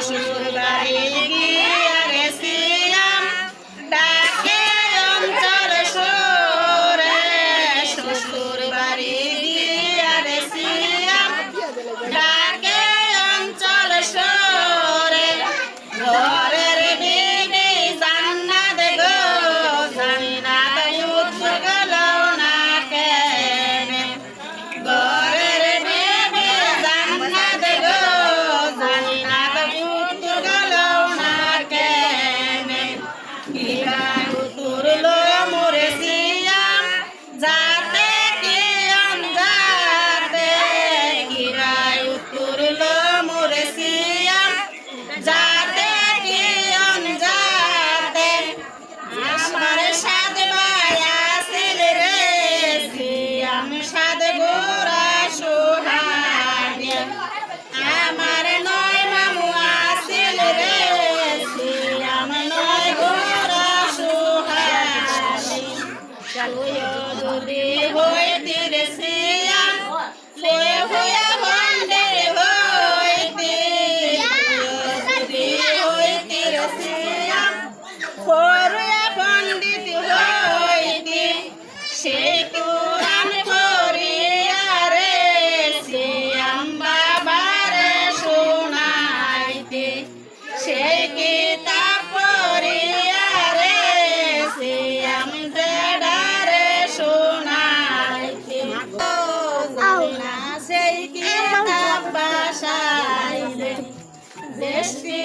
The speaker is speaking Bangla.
শ্বশুর বাড়ি গিয়া রে সিয়াম ডাকে অঞ্চল সরে শ্বশুর বাড়ি গিয়া রে সিয়াম ডাকে অঞ্চল সরে ঘরের বিবি জান্নাত গো জান্নাত উত্তর গেল না কেনে ঘরের বিবি জান্নাত গো জান্নাত উত্তর গেল না কেনে কিরা উত্তরলো মোরে সিয়াম যাতে কি অনজাতে কিরা উত্তরলো মোরে সিয়াম যাতে কি অনজাতে আমার সাদ ভাই আসিল রে সিয়াম সাদ গোরা সোহানি আমার নয় মামু আসিল রে সিয়াম নয় গোরা সোহানি যদি হইতে রে সিয়াম লয়ে হইয়া ভণ্ডে হইতে যদি হইতে রে সিয়াম পড়িয়া পণ্ডিত হইতে সে কোরআন পড়িয়া রে সিয়াম বাবারে শোনাইতে সে কিতাব পড়িয়া রে সিয়াম জেডারে শোনাইতে সেই কিতাব বাসাইলে দেশটি